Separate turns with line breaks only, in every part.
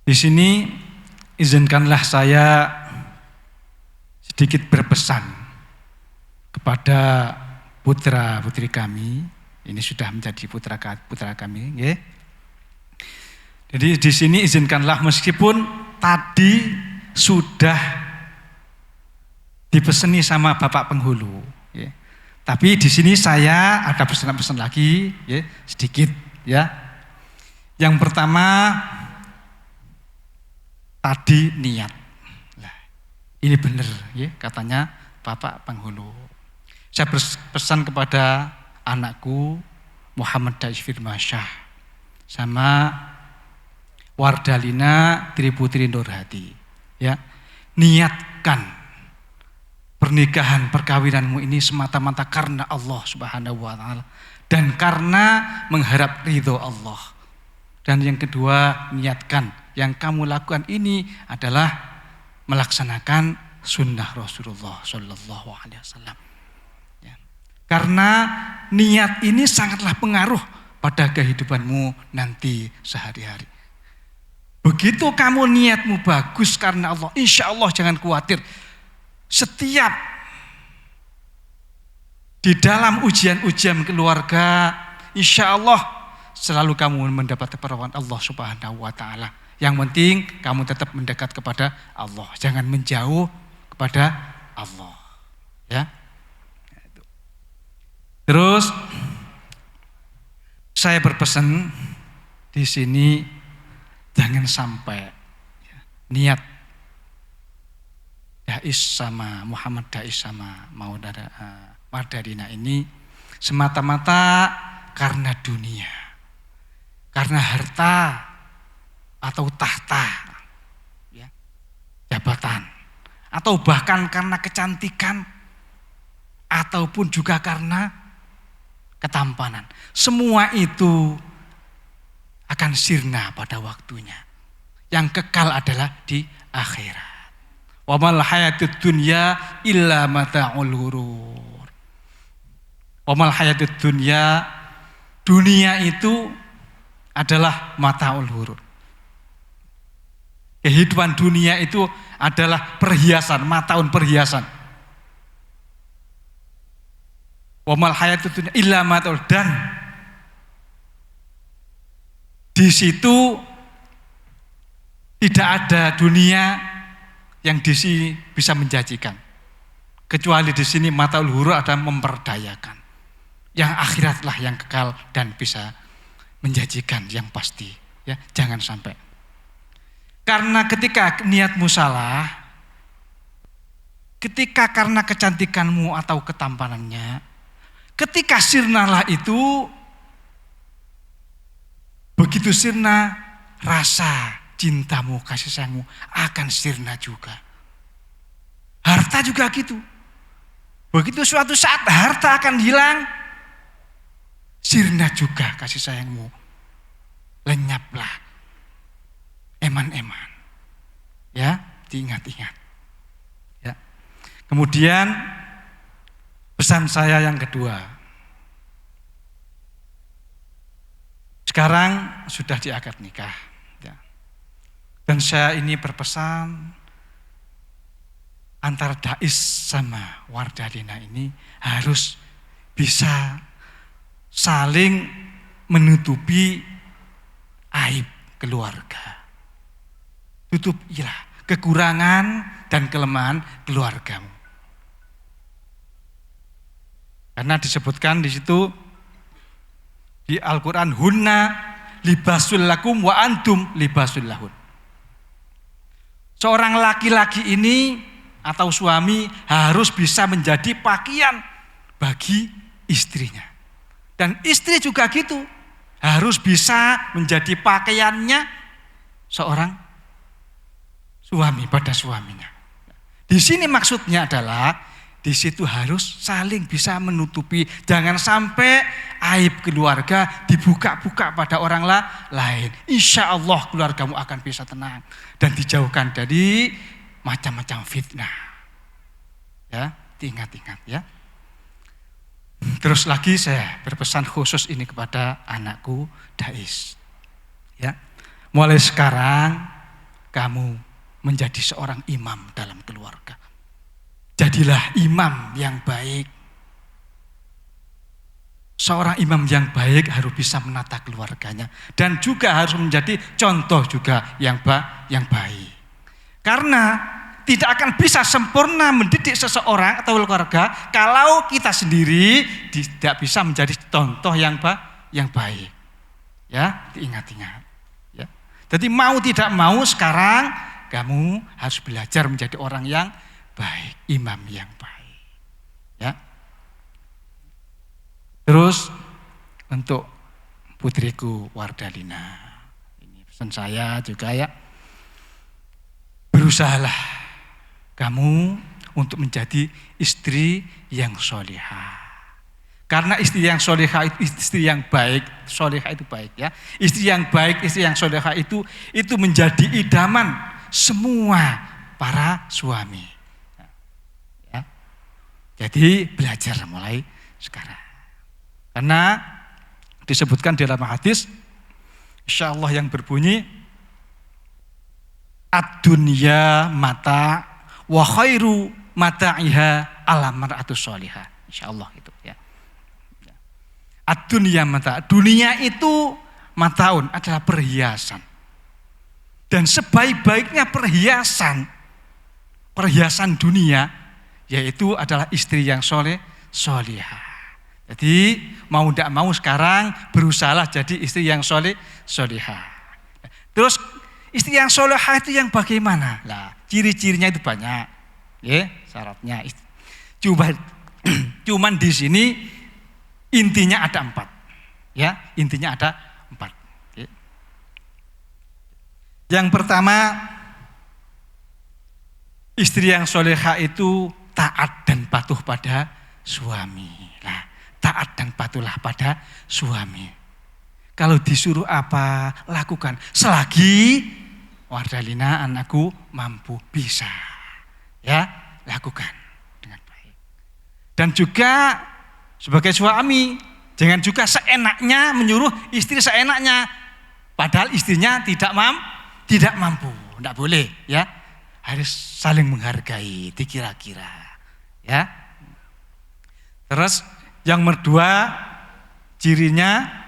Di sini izinkanlah saya sedikit berpesan kepada putra-putri kami. Ini sudah menjadi putra kami, ya. Jadi di sini izinkanlah meskipun tadi sudah dipeseni sama Bapak Penghulu, ya. Tapi di sini saya ada pesan-pesan lagi, ya, sedikit, ya. Yang pertama tadi niat. Nah, ini benar, ya, katanya Bapak Penghulu. Saya berpesan kepada anakku Muhammad Dais Firmansyah sama Wardalina Triputri Nurhati, ya, niatkan pernikahan perkawinanmu ini semata-mata karena Allah Subhanahu wa taala dan karena mengharap ridho Allah. Dan yang kedua, niatkan yang kamu lakukan ini adalah melaksanakan sunnah Rasulullah Shallallahu Alaihi Wasallam. Karena niat ini sangatlah pengaruh pada kehidupanmu nanti sehari-hari. Begitu kamu niatmu bagus karena Allah, insya Allah jangan khawatir. Setiap di dalam ujian-ujian keluarga, insya Allah selalu kamu mendapat pertolongan Allah Subhanahu wa taala. Yang penting kamu tetap mendekat kepada Allah, jangan menjauh kepada Allah, ya. Terus saya berpesan di sini jangan sampai niat Dais sama Muhammad Dais sama Wardalina ini semata-mata karena dunia, karena harta atau tahta, ya, jabatan, atau bahkan karena kecantikan, ataupun juga karena ketampanan. Semua itu akan sirna pada waktunya. Yang kekal adalah di akhirat. Wa mal hayatud dunya illa mata'ul ghurur. Wa mal hayatud dunya, dunia itu adalah mata'ul ghurur. Kehidupan dunia itu adalah perhiasan, mataun perhiasan. Wa mal hayatud dunya illa mata'ul, dan di situ tidak ada dunia yang di sini bisa menjanjikan. Kecuali di sini mataul ghurur ada memperdayakan. Yang akhiratlah yang kekal dan bisa menjanjikan yang pasti, ya, jangan sampai. Karena ketika niatmu salah, ketika karena kecantikanmu atau ketampanannya, ketika sirnalah itu, begitu sirna rasa cintamu, kasih sayangmu akan sirna juga. Harta juga gitu. Begitu suatu saat harta akan hilang, sirna juga kasih sayangmu. Lenyaplah. Eman-eman. Ya, diingat-ingat. Ya. Kemudian pesan saya yang kedua. Sekarang sudah di akad nikah, ya. Dan saya ini berpesan antara Dais sama Wardalina ini harus bisa saling menutupi aib keluarga. Tutupilah kekurangan dan kelemahan keluargamu. Karena disebutkan di situ di Al-Quran, hunna libasul lakum wa antum libasul lahun. Seorang laki-laki ini atau suami harus bisa menjadi pakaian bagi istrinya. Dan istri juga gitu, harus bisa menjadi pakaiannya seorang suami pada suaminya. Di sini maksudnya adalah di situ harus saling bisa menutupi, jangan sampai aib keluarga dibuka-buka pada orang lain. Insya Allah keluargamu akan bisa tenang dan dijauhkan dari macam-macam fitnah. Ya, diingat-ingat ya. Terus lagi saya berpesan khusus ini kepada anakku Dais. Ya, mulai sekarang kamu menjadi seorang imam dalam keluarga. Jadilah imam yang baik. Seorang imam yang baik harus bisa menata keluarganya dan juga harus menjadi contoh juga yang baik. Karena tidak akan bisa sempurna mendidik seseorang atau keluarga kalau kita sendiri tidak bisa menjadi contoh yang baik. Ya, diingat-ingat. Ya. Jadi mau tidak mau sekarang kamu harus belajar menjadi orang yang baik, imam yang baik. Ya. Terus untuk putriku Wardalina, ini pesan saya juga ya. Berusahalah kamu untuk menjadi istri yang solihah. Karena istri yang solihah itu istri yang baik, solihah itu baik ya. Istri yang baik, istri yang solihah itu menjadi idaman semua para suami. Ya. Jadi belajar mulai sekarang. Karena disebutkan di dalam hadis, insyaallah yang berbunyi, ad-dunya mata wa khairu mata'iha al-mar'atu sholihah. Insyaallah itu ya. Ad-dunya mata, dunia itu mataun adalah perhiasan. Dan sebaik-baiknya perhiasan dunia yaitu adalah istri yang solihah. Jadi mau tidak mau sekarang berusahalah jadi istri yang solihah. Terus istri yang solihah itu yang bagaimana? Lah, ciri-cirinya itu banyak, ya syaratnya. Cuman di sini intinya ada 4, ya intinya ada 4. Ya. Yang pertama, istri yang solihah itu taat dan patuh pada suami. Nah, taat dan patuhlah pada suami. Kalau disuruh apa, lakukan. Selagi Wardalina anakku mampu bisa. Ya, lakukan dengan baik. Dan juga sebagai suami, jangan juga seenaknya menyuruh istri seenaknya. Padahal istrinya tidak mampu. Tidak boleh, ya. Harus saling menghargai, dikira-kira. Ya. Terus yang kedua, cirinya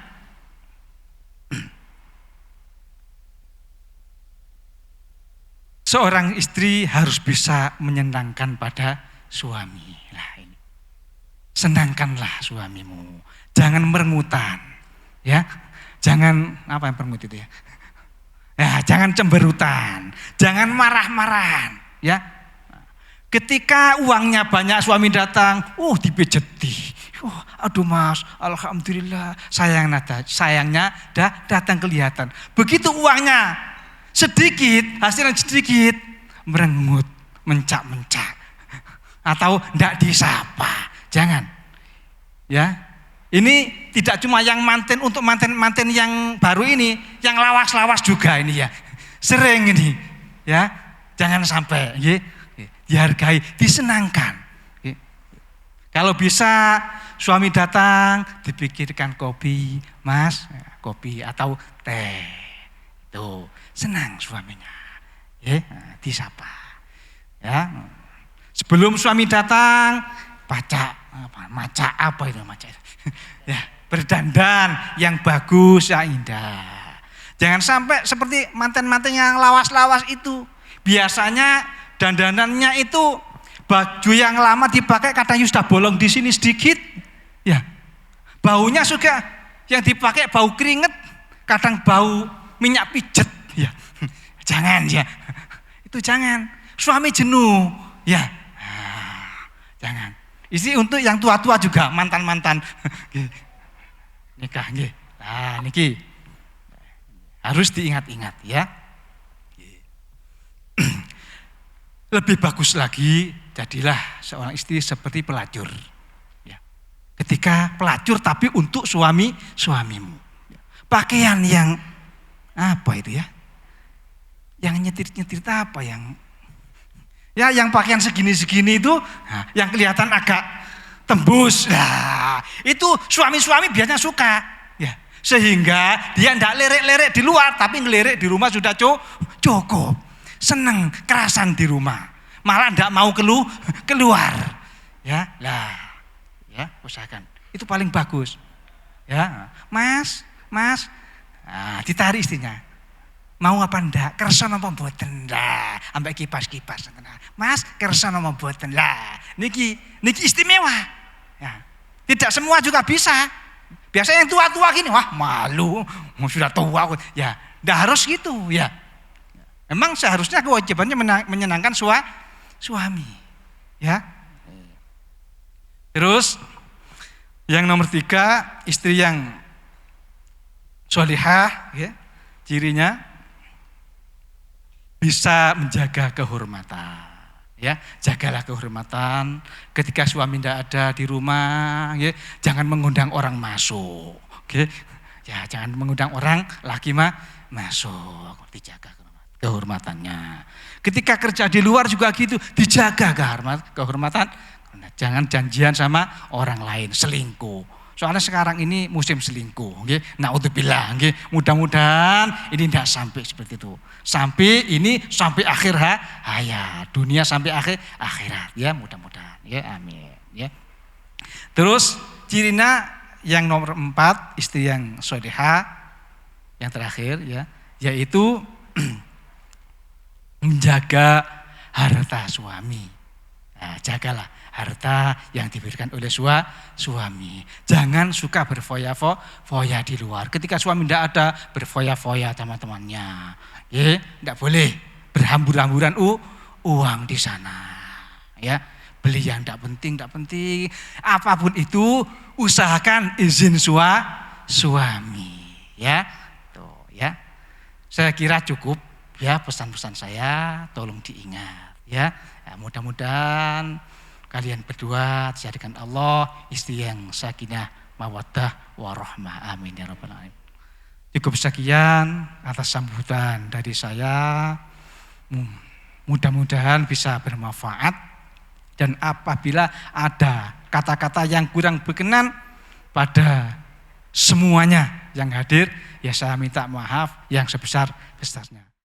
seorang istri harus bisa menyenangkan pada suami. Nah, ini. Senangkanlah suamimu. Jangan merengutan, ya. Jangan apa yang merengut itu ya? Ya, jangan cemberutan, jangan marah-marahan, ya. Ketika uangnya banyak suami datang, dipijeti. Aduh mas, alhamdulillah, sayangnya datang kelihatan. Begitu uangnya sedikit, hasilnya sedikit, merengut, mencak-mencak, atau tidak disapa. Jangan, ya. Ini tidak cuma yang manten untuk manten yang baru ini, yang lawas-lawas juga ini ya. Sering ini, ya. Jangan sampai, ya. Dihargai, disenangkan. Ya. Kalau bisa suami datang, dipikirkan kopi, mas, kopi atau teh. Tuh, senang suaminya. Ya, disapa. Ya. Sebelum suami datang, maca apa itu maca? Ya, berdandan yang bagus, yang indah. Jangan sampai seperti manten-manten yang lawas-lawas itu. Biasanya dandanannya itu baju yang lama dipakai kadang sudah bolong di sini sedikit. Ya. Baunya juga yang dipakai bau keringet, kadang bau minyak pijet. Ya. Jangan ya. Itu jangan. Suami jenuh. Ya. Jangan. Isi untuk yang tua-tua juga, mantan-mantan. Nikah nggih. Nah, niki harus diingat-ingat ya. Lebih bagus lagi, jadilah seorang istri seperti pelacur. Ya. Ketika pelacur tapi untuk suamimu. Pakaian yang apa itu ya? Yang nyetir-nyetir apa yang ya, yang pakaian segini-segini itu, yang kelihatan agak tembus. Nah, itu suami-suami biasanya suka. Ya, sehingga dia tidak lerek-lerek di luar, tapi ngelirik di rumah sudah cukup. seneng kerasan di rumah, malah tidak mau keluar. Ya, lah, ya usahakan. Itu paling bagus. Ya, Mas, ditarik istrinya. Mau apa ndak? Kersa napa mboten? Lah, ambek kipas-kipas. Mas, kersa napa mboten? Lah, niki istimewa. Ya. Tidak semua juga bisa. Biasanya yang tua-tua gini, wah malu, sudah tua. Ya, ndak harus gitu, ya. Memang seharusnya kewajibannya menyenangkan suami. Ya. Terus yang nomor 3, istri yang sholihah, ya, cirinya bisa menjaga kehormatan. Ya, jagalah kehormatan. Ketika suami tidak ada di rumah, ya, jangan mengundang orang masuk. Oke, ya, jangan mengundang orang lagi masuk. Dijaga kehormatannya. Ketika kerja di luar juga gitu, dijaga kehormatan. Jangan janjian sama orang lain, selingkuh. Soalnya sekarang ini musim selingkuh, nggih. Naudzubillah, nggih. Mudah-mudahan ini tidak sampai seperti itu. Sampai akhir hayat, dunia sampai akhirat, ya, mudah-mudahan, ya, amin, ya. Terus cirinya yang nomor 4, istri yang sholihah, yang terakhir, ya, yaitu menjaga harta suami. Nah, jagalah harta yang diberikan oleh suami. Jangan suka berfoya-foya di luar. Ketika suami tidak ada, berfoya-foya sama temannya. Ya, tidak boleh berhambur-hamburan uang di sana. Ya, beli yang tidak penting. Apapun itu, usahakan izin suami. Ya, tuh, ya. Saya kira cukup, ya, pesan-pesan saya. Tolong diingat, ya. Mudah-mudahan kalian berdua dijadikan Allah istri yang sakinah, mawaddah, warahmah. Amin ya rabbal alamin. Cukup sekian atas sambutan dari saya. Mudah-mudahan bisa bermanfaat. Dan apabila ada kata-kata yang kurang berkenan pada semuanya yang hadir, ya saya minta maaf yang sebesar-besarnya.